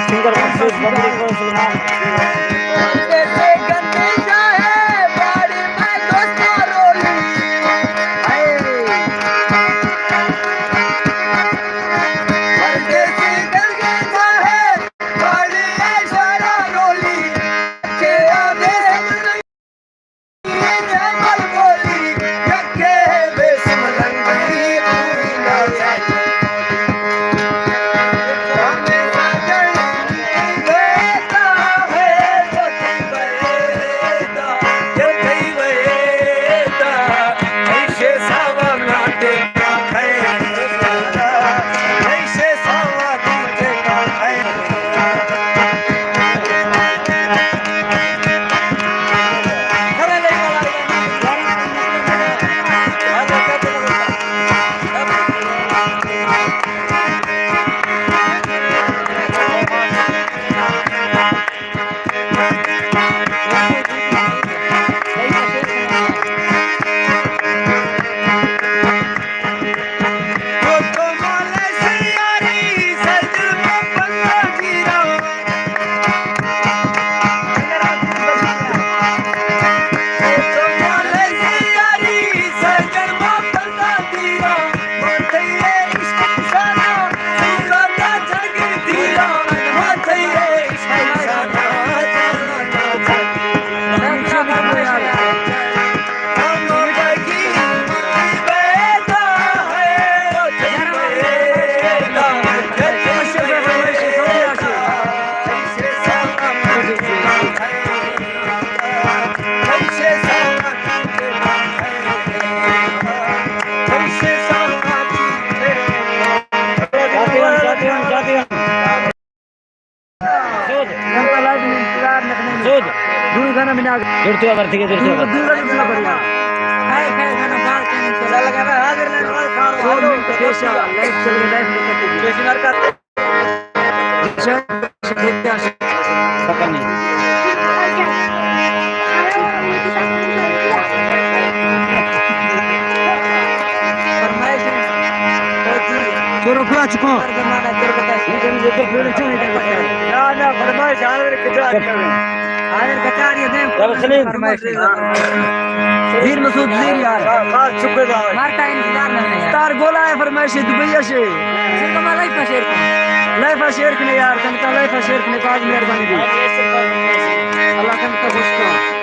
Singer confuse बंदी को सलमान जुड़ते अगर ठीक है जुड़ते अगर दूर दूर बढ़िया हाय हाय गाना बाल के नीचे लगा ना हाजिर लेने वाला खाओ पेशा लाइफ चल रही लाइफ निकलती है पेशनर का देखते हैं पता नहीं फरमाइश छोरो खुला चुको जमाना तेरे बता ये तो पूरे चोरी का ना फरमाइश जानवर कितना आयर कचार ये दे फरमाइश वीर मसूद वीर यार खास शुक्र मारता इंतजार नहीं स्टार गोला है फरमाइश दुबई से सिंगमा लाइफ शेर के यार तनका लाइफ शेर के काज मेहरबानी दी अल्लाह तनका खुश कर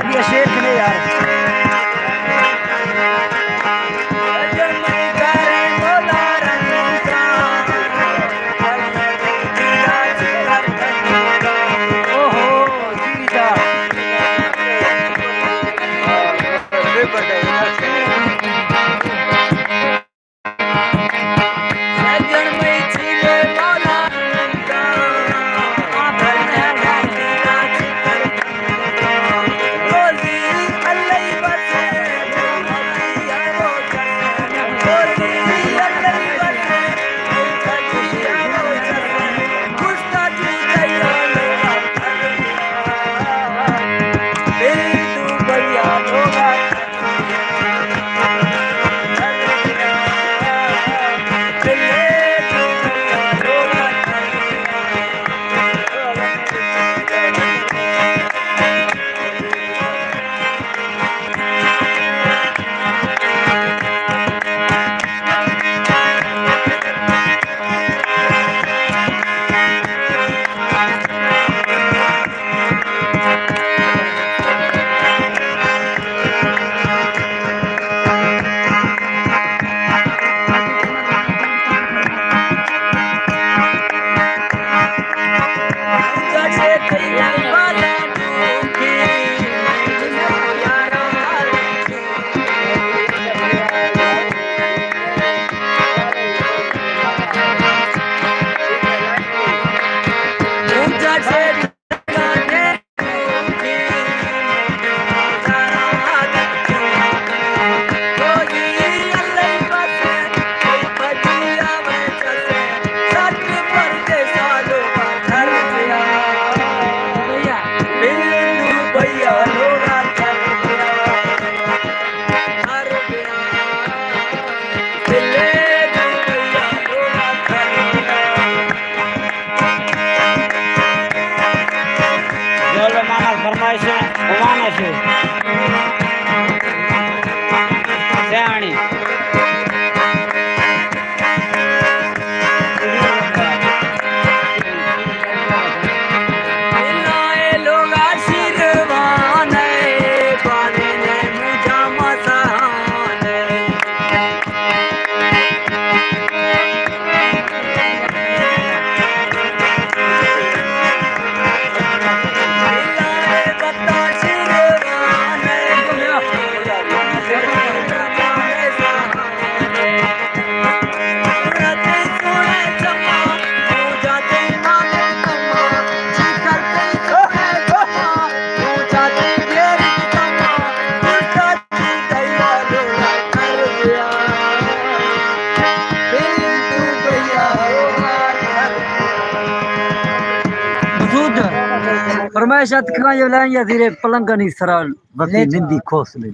भी शेर ने यार फरमाइशात कहाँ ये लाएं या धीरे पलंगनी सराल बती निंदी खोस ले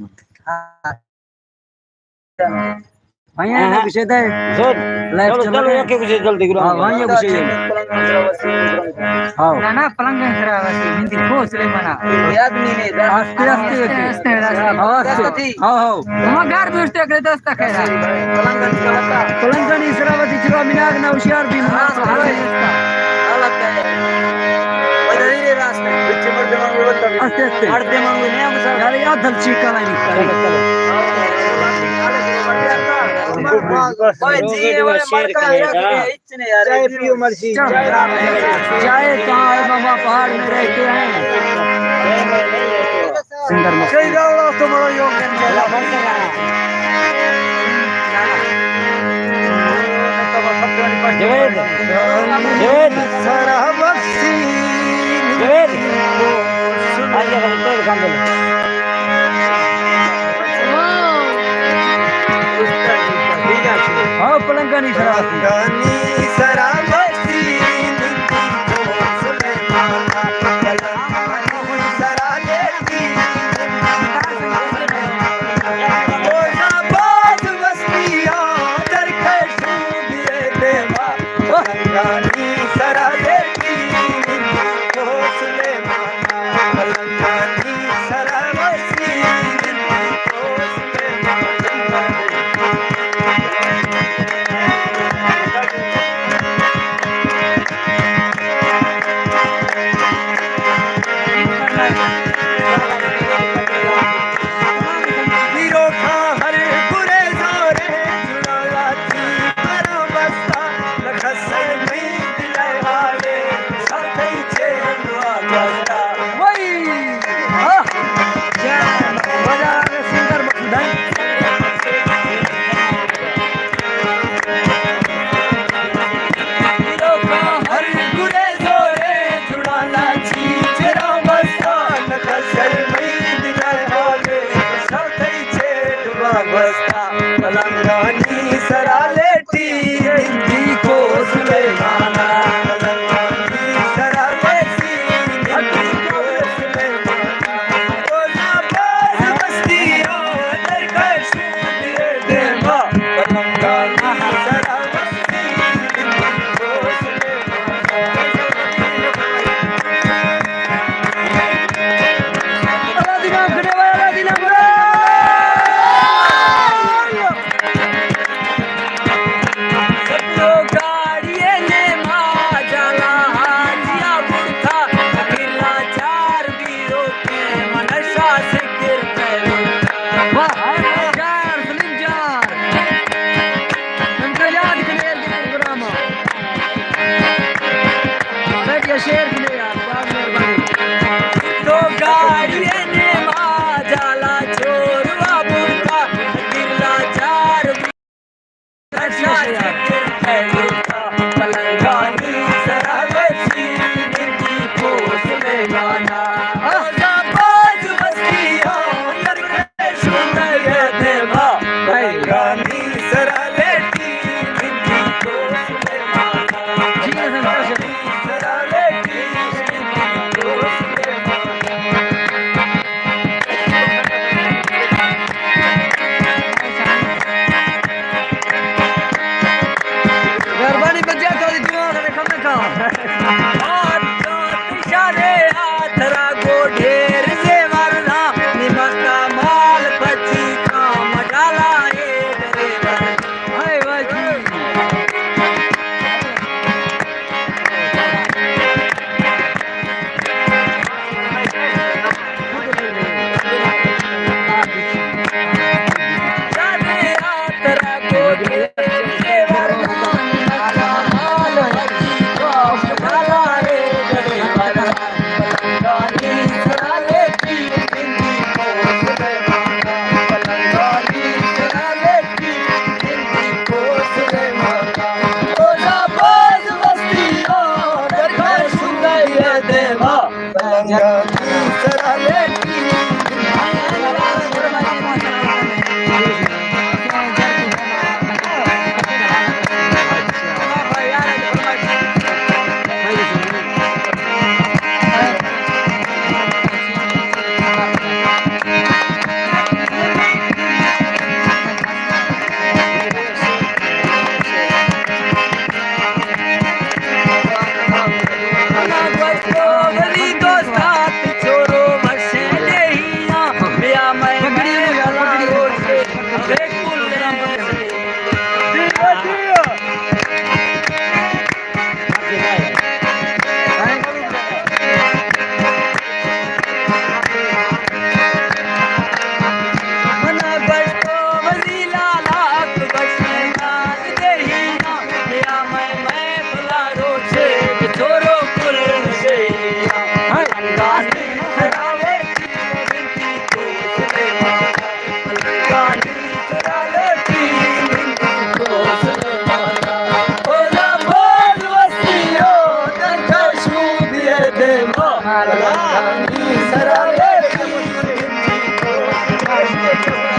आया ना कुछ है लाइव चल रहा है कुछ जल्दी करो हां वहां कुछ है हां ना पलंगनी सराल बती निंदी खोस ले मना याद नहीं है आस्ते आस्ते आस्ते हां हां हम घर दोस्त के दोस्त खैरा पलंगनी सराल बती चलो मिनाग ना होशियार भी हालत है आस्ते आस्ते आड़ते मांगो नहीं हम सब यार याद धल चीका नहीं ओए जी वो मरका इतने यार चाय पियो मर्सी चाय कहां है बाबा पहाड़ में रहते हैं सुंदर मस्त सही जाओ तो मरो योग चला बंद जवेद जवेद सारा बख्शी जवेद आजा तेरे काम ले हां पलंगनी सराबती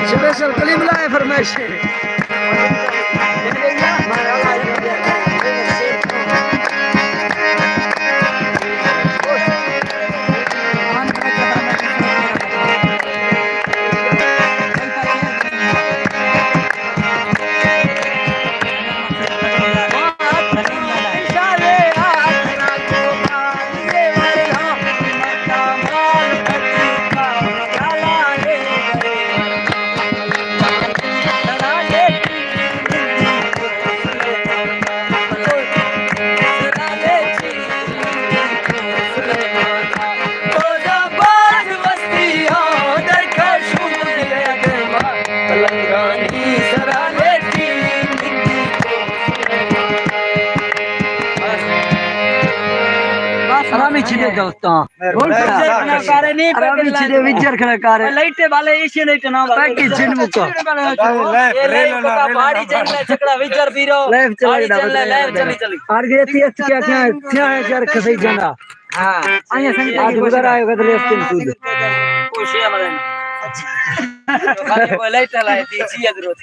سبيشال كليم لا انفورميشن छिड़े दोस्तों आरामी छिड़े विचर कलाकार लाइटे वाले इसी लाइट ना पैकेज छिड़ मुको ये लाइव का भारी चल छकड़ा विचर पीरो लाइव चली और ये तीस क्या क्या है यार कसई जाना हां आया संग आज उधर आयो गदले स्किन सूद खुशी हमारे खाली लाइट लाए थी ची जरूरत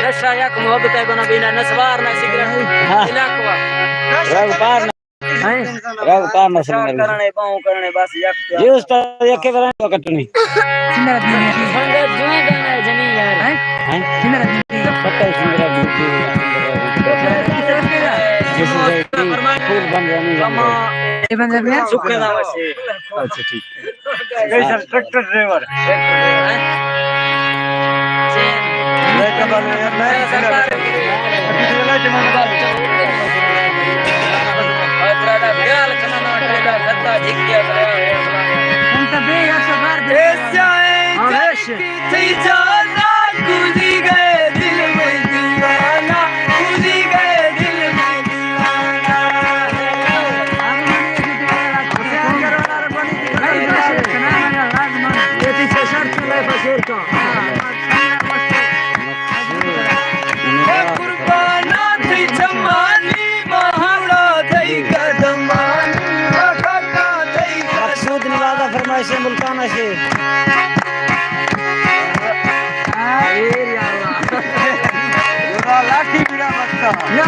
नशा या मोहब्बत है बना बिना नसवार ना सिगरेट इलाकवा रग पार रग पार न करने पाऊं करने बस ये उस्ताद एक करने तो कटनी सिंदरा संगे जुए गाना जनी यार हैं सिंदरा पता है सिंदरा फूल बन रहा ये बन रहा है सुखे नाम से अच्छा ठीक कैसा ट्रैक्टर ड्राइवर लेके बन मैं सरकार पिछले जमाने बात गाल कना टेडा दत्ता जिक्या उनका बे या सवार दे आवेश थी जाना गुजी गए दिल में दीवाना गुजी गए दिल में दीवाना ये थी शर्त चले बशेर का कुर्बाना थी जमानी महाड़ा थई कदमानी सईद नवाजा फरमाइश है मुल्ताना से लाठी बिना बस्ता ना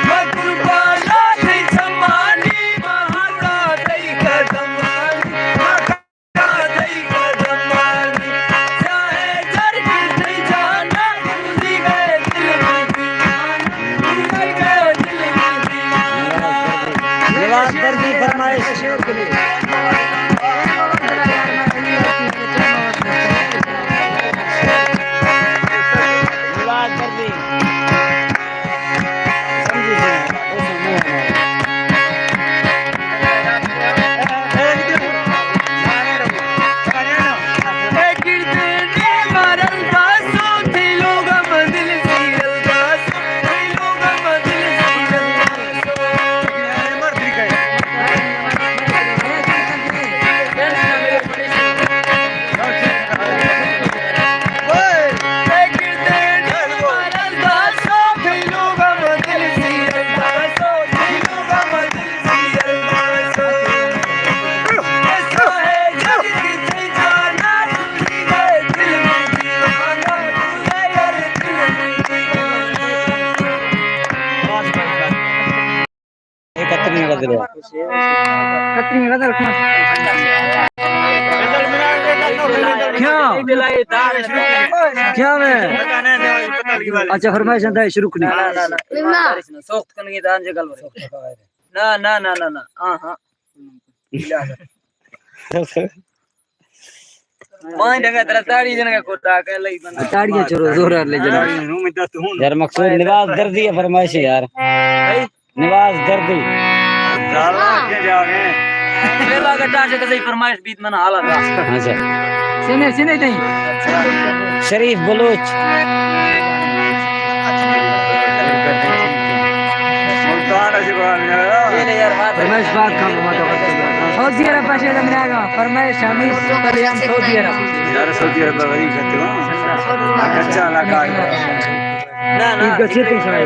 मकुरबाना नहीं समानी महादा दई कदमानी महादा दई कदमानी चाहे जर की नहीं जाना खुदी गए दिल में दीवाना गए दिल में दीवाना नवाज दर्दी फरमाइश क्या में अच्छा फरमाइश है शुरू करनी सोख्त करने दान जगल ना ना ना ना ना हां हां मां जगह तेरा ताड़ी जन का कोटा के लई बंदा ताड़ियां चोरो जोर ले जना यार मकसूद नवाज दर्दी है फरमाइश है यार नवाज दर्दी जाला के जावे मेला गड्ढा से कई फरमाइश बीत मन हालत हां सर सिने सिने नहीं शरीफ बलूच मुल्ताना से बाहर ये यार बात फरमाइश बात काम मत सऊदी अरब पासे लमनागा फरमाइश हमीद कल्याण सऊदी अरब यार सऊदी अरब बड़ी खाते हो कच्चा लगा ना ना गच्छे तो सराय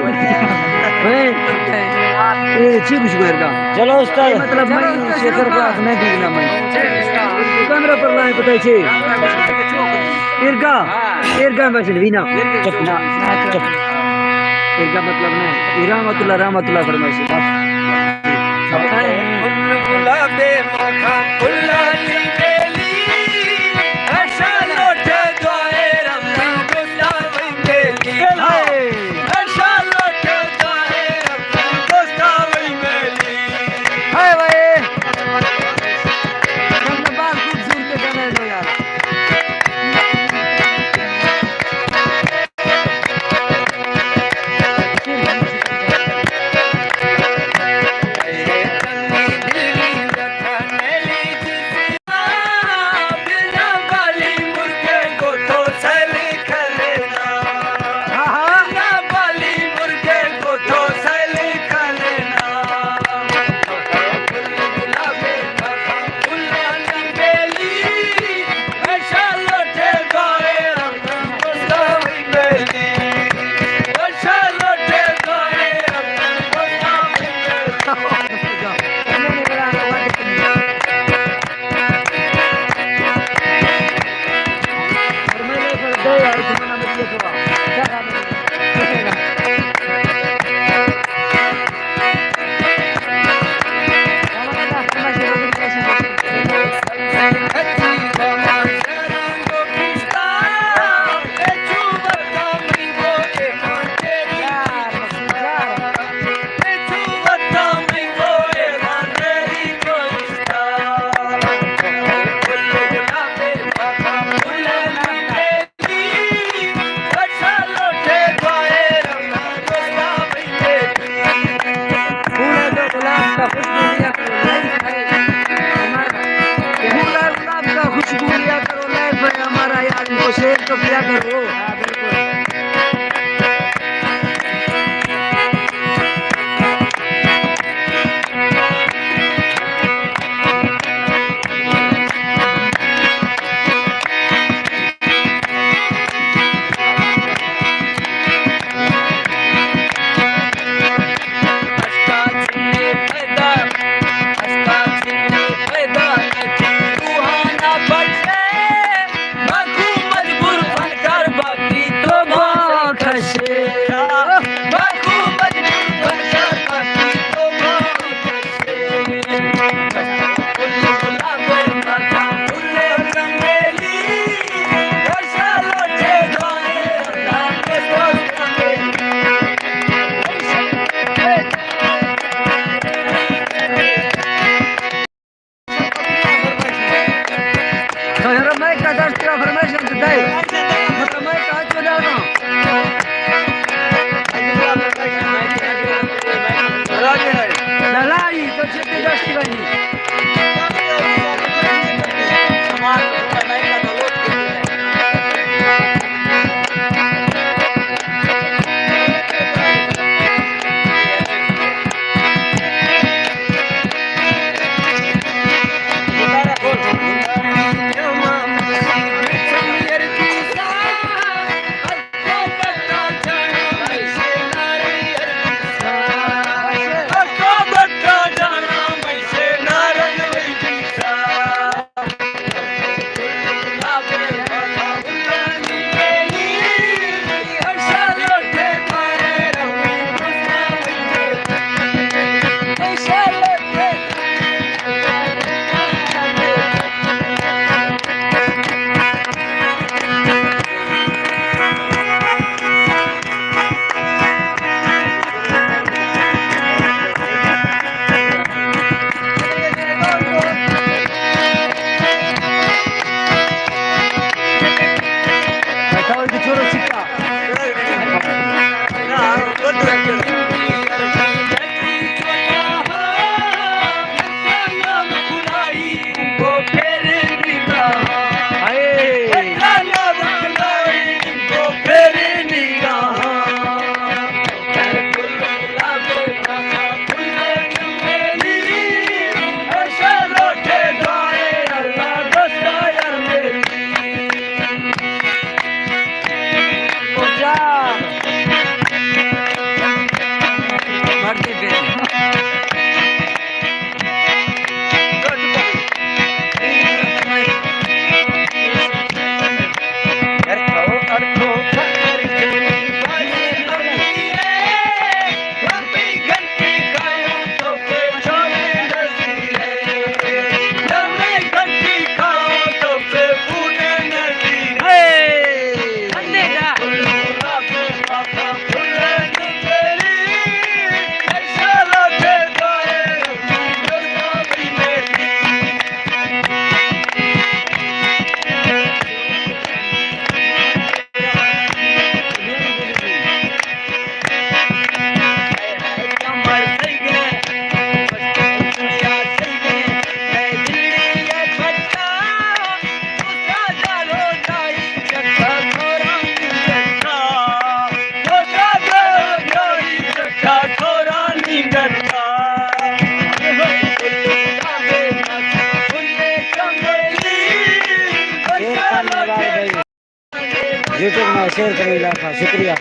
ये ठीक कुछ करगा चलो उस्ताद मतलब मैं शेखर क्लास में दिखना मैं कैमरा पर लाए पता है इरगा बस वीना चुप ना चुप इरगा मतलब ना रहमतुल्लाह फरमाइश बस गुलाबे मखा फुलानी बेली ऐसा लोटे दुआए रब्बी गुस्तावी बेली ऐसा लोटे दुआए रब्बी गुस्तावी बेली हाय भाई हमने बात खूबसूरत करने दो यार शेर तो किया करो शेयर करो इलाका शुक्रिया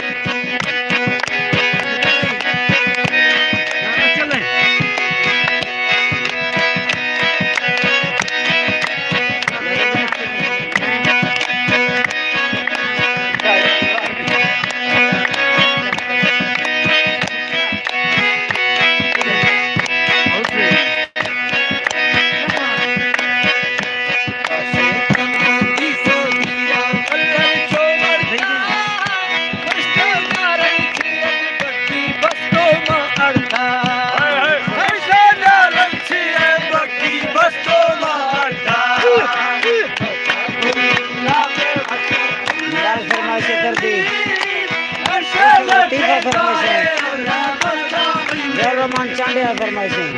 रहमान चांडिया फरमाइशें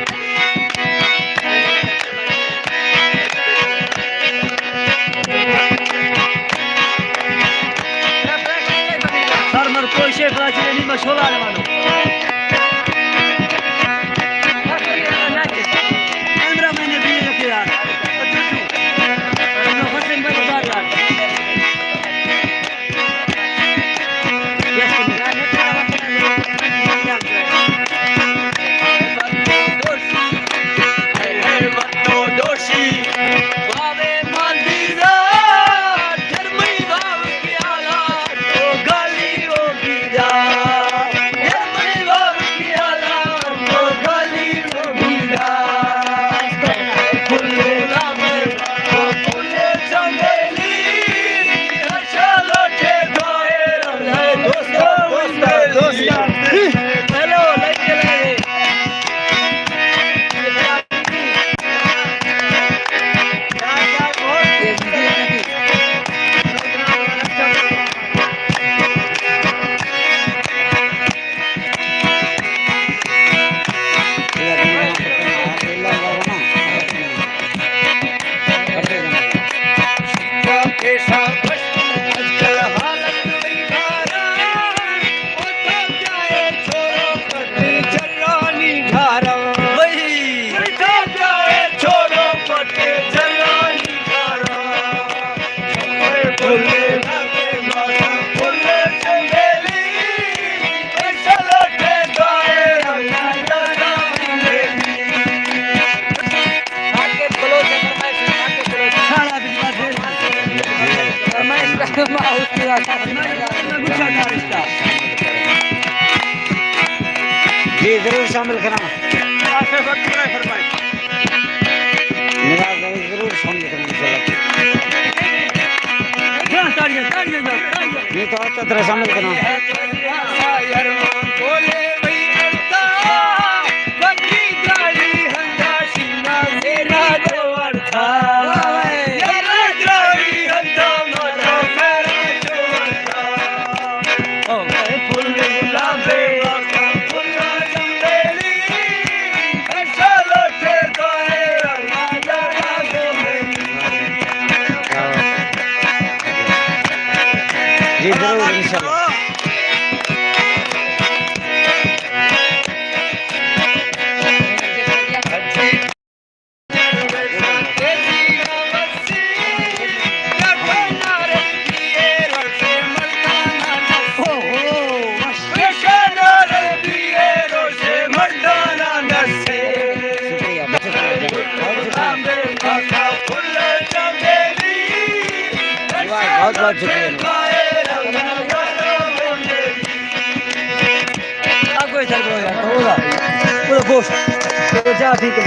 सरमर कोई शेख राजी नहीं मशहूर आने वालों कैमरा मैंने भी रखे यार हसन भाई बात यार जी जरूर शामिल कराना जरूर शामिल नहीं तो अच्छा तरह शामिल कराना जी जरूर इंशाल्लाह बहुत बहुत शुक्रिया पूरा गोश्त तो जा ठीक है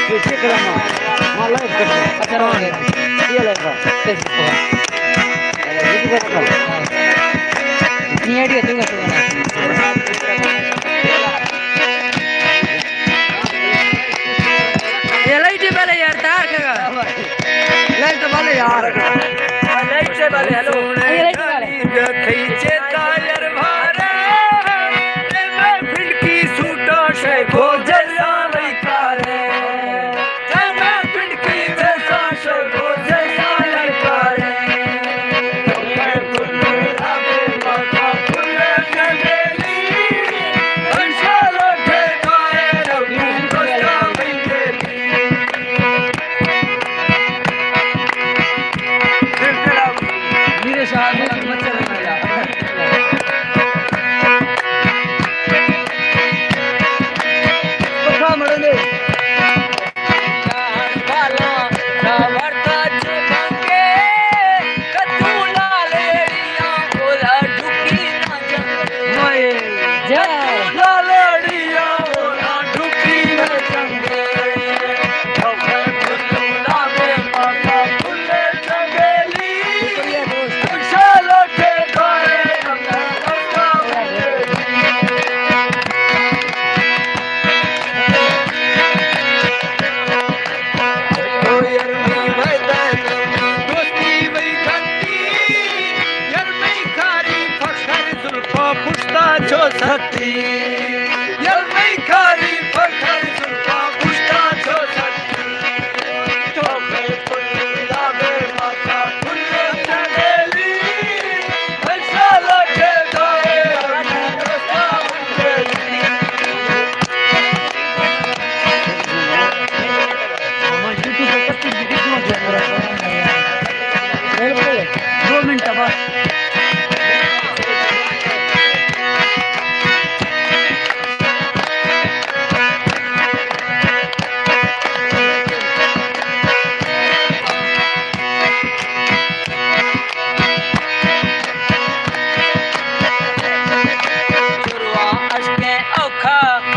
कैसे कराना मां लाइव करना अच्छा ये लगा कैसे इतनी आइडिया दूंगा ये लाइट वाले यार तार का लाइट वाले यार लाइट से वाले हेलो ये लाइट वाले खींचे टायर भारे मैं फिरकी सूटा शेखो जल्ला नहीं करे मैं फिरकी जैसा शेखो जल्ला नहीं करे मेरे साथ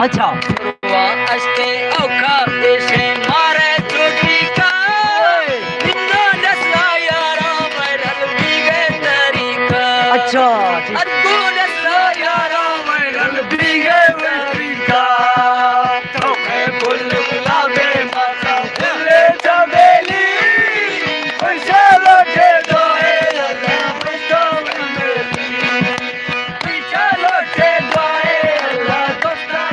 अच्छा अष्टे औखा पेशे मारे चोटी का बिंदो दसला यारा मैरल बीगे तरीका अच्छा अद्दू दसला यारा मैरल बीगे तरीका तोखे फुल गुलाबे माता फुले चमेली पैसा लोटे दोए अल्लाह पैसा मेली पैसा लोटे दोए अल्लाह दोस्ता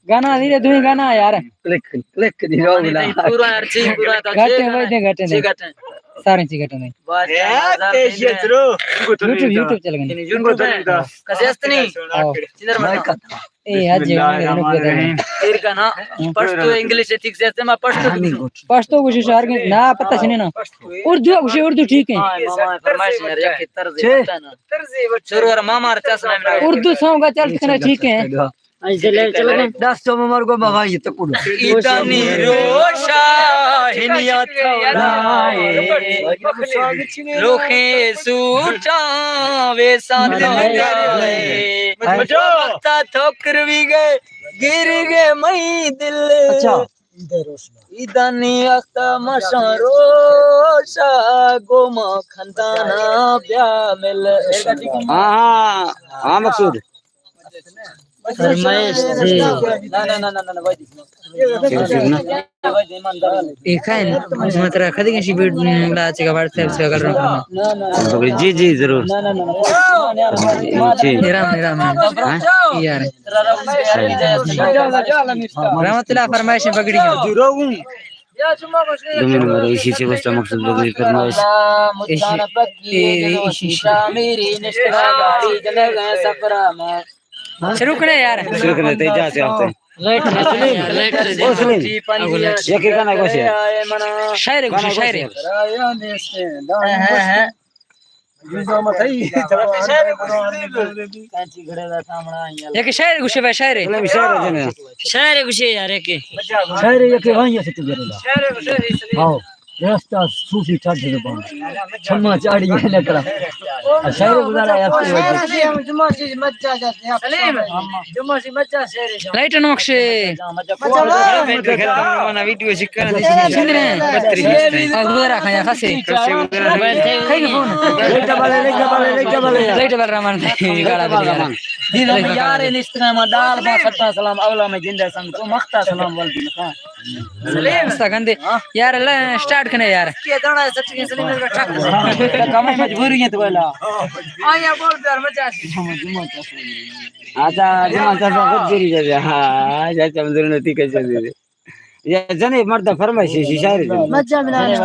गाना धीरे धुई गाना यार क्लिक क्लिक दी रोगला पूरा यार ची पूरा तो घटे वैदे घटे नहीं घटे सारे ची घटे नहीं बस यूट्यूब चल गए कसे असतनी चिंदर मत ए आज ये तीर का ना पश्तो इंग्लिश ठीक से मैं पश्तो कुछ शहर के ना पता छने ना उर्दू ठीक है मामा फरमाइश यार ये तर्ज पता ना सुरवर मामा रचस ना उर्दू सॉन्ग का चल ठीक है ऐसे ले चलो 10 तो मर को बाबा ये तो कुड़ इतनी रोशा हिनिया थोड़ाए रोखे सूटा वे साथ लगाए मचा ठोकर भी गए गिर गए मई दिल अच्छा इतनी अख्ता मशा रोशा गोमा खंदाना ब्या मिल हां मकसूद फरमाइश थी ना इखान मतलब खदी के वीडियो लाचे का व्हाट्सएप से कर रहा हूं जी जी जरूर जी राम यार रहमतुल्लाह फरमाइश पकड़ी इसी से बस मकसद बगली फरमाइश मेरी निश्चित गाड़ी जले गए सफरा में शुरू करें यार शुरू करते हैं जा से आते हैं लेट ये क्या गाना है शायरी एक शायरी गुस्से पे शायरी गुस्से यार एक शायरी एक वहीं से तू करेगा हां रास्ता सूफी चढ़ के पास छम्मा चाड़ी है नकड़ा शायरी गुजारा यार जुम्मा से मज्जा जाते हैं सलीम जुम्मा से मज्जा शेर लाइट नक्शे मना वीडियो शिकना सुनने बत्तरी अगुरा खाया खासे खाई फोन लाइट वाले रहमान गाला बलिया दीदा यार इंस्टाग्राम डाल बा सत्ता सलाम अवला में जिंदा संग को मख्ता सलाम वल दिन का सलीम सगंदे यार ला स्टार्ट करने यार के दाना सच के सलीम का ठक कमाई मजबूरी है तो वाला आया बोल यार मजा आता जुमा चाचा खुद गिरी जाते हां चाचा मंदिर नती कैसे दे या जने मर्द फरमाइश शायरी मजा बनाने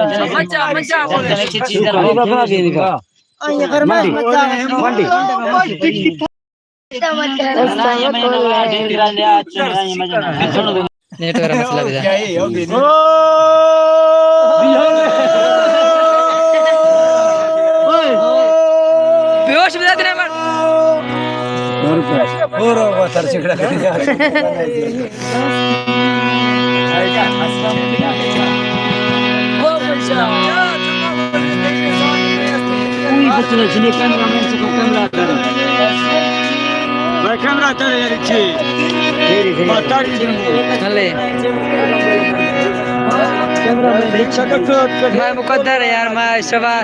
मजा बोल चीज बाबा भी निका आया फरमाइश मजा मंडी नेट वाला मसला भी बेहोश बजा देना मत और सर चिकड़ा कर दिया वो पैसा कोई बच्चा जिन्हें कैमरामैन से को कैमरा कर भाई कैमरा कर यार छी बता चले मैं मुकद्दर है यार मैं शबा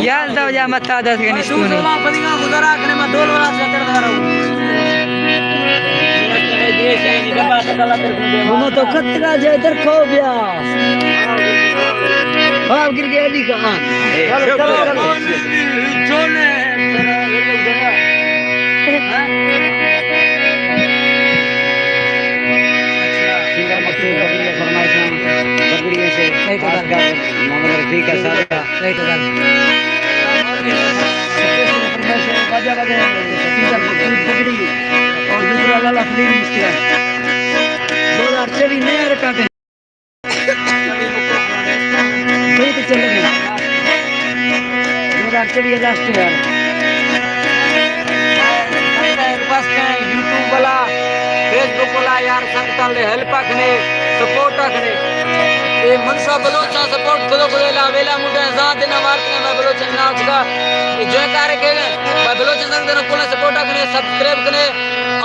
यार दो या मत आदत के निस्तूनी पदिगा गुजारा करने में डोल वाला चक्कर धारा वो तो खतरा जे इधर खो गया हां गिर गया दी कहां छोड़ने नहीं तो मगर ठीक है सर नहीं तो बाजा बाजा और दूसरा वाला फिल्म इसका 2024 नया रिकॉर्ड है नहीं तो चल गया 2024 लास्ट है बस यूट्यूब वाला फेसबुक वाला यार संगठन ले हेल्प करने सपोर्ट करने ये मनसा बलोचा सपोर्ट करो वेला वेला मुटे साथ देना वार्ता में बलोचन नाच का ये जो कार्य के मैं बलोचन संग देना कोने सपोर्ट करने सब्सक्राइब करने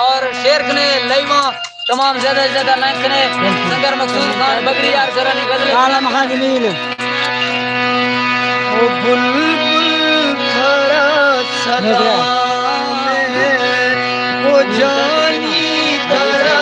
और शेयर करने लाइव तमाम ज्यादा से ज्यादा लाइक करने संगर मकसूद खान बकरी यार सरानी गजल आला मखा जमील ओ बुलबुल खरा सदा में ओ जानी खरा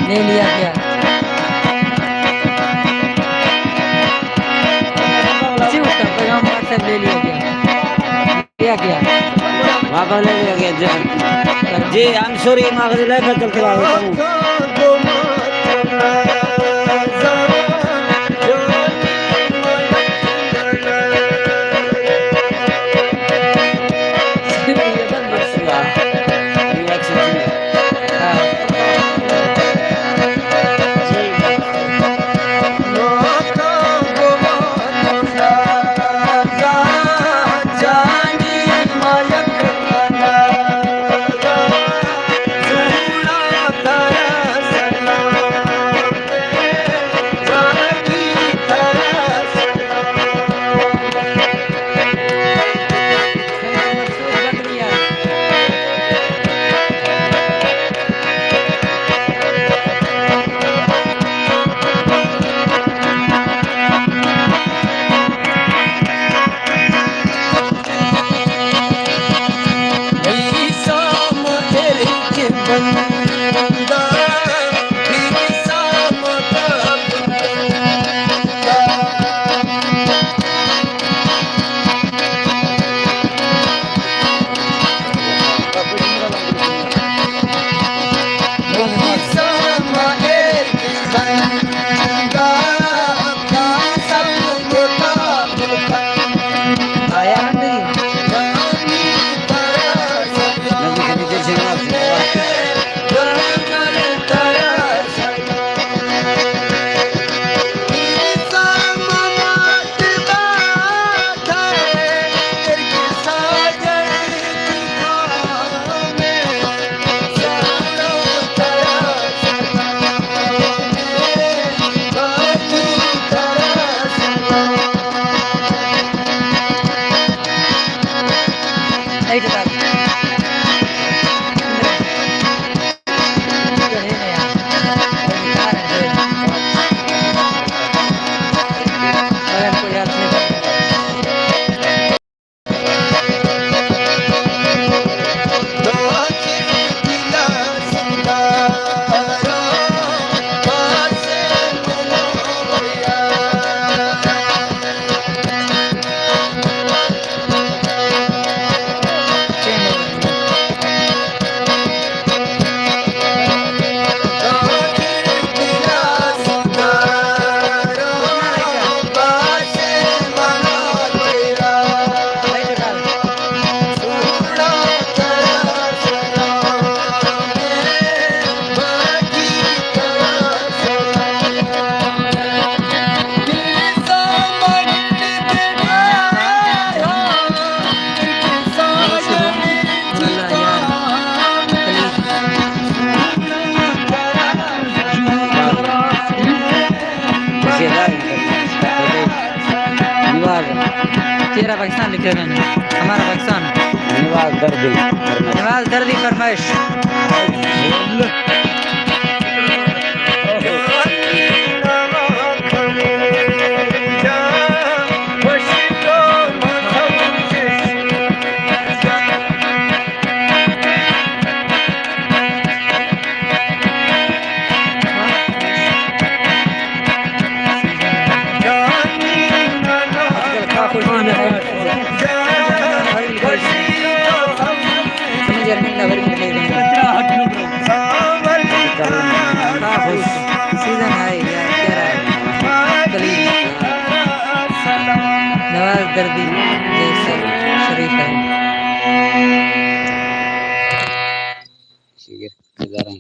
ले लिया क्या इसी उसका पैगाम व्हाट्सएप ले लिया क्या क्या वापस ले लिया गया जी आई एम सॉरी मागरे लाइफ चलते रहा पाकिस्तान लिखे हुए हैं, हमारा पाकिस्तान। नवाज दर्दी नवाज दर्दी फरमाइश। सीजन है यार, क्या रहा है नवाज दर्दी जैसे शरीफ है। शिगर हजारां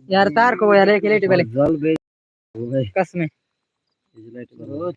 यार तार को यार एक लेट पहले जल बे हो गए कसम इजलाइट करो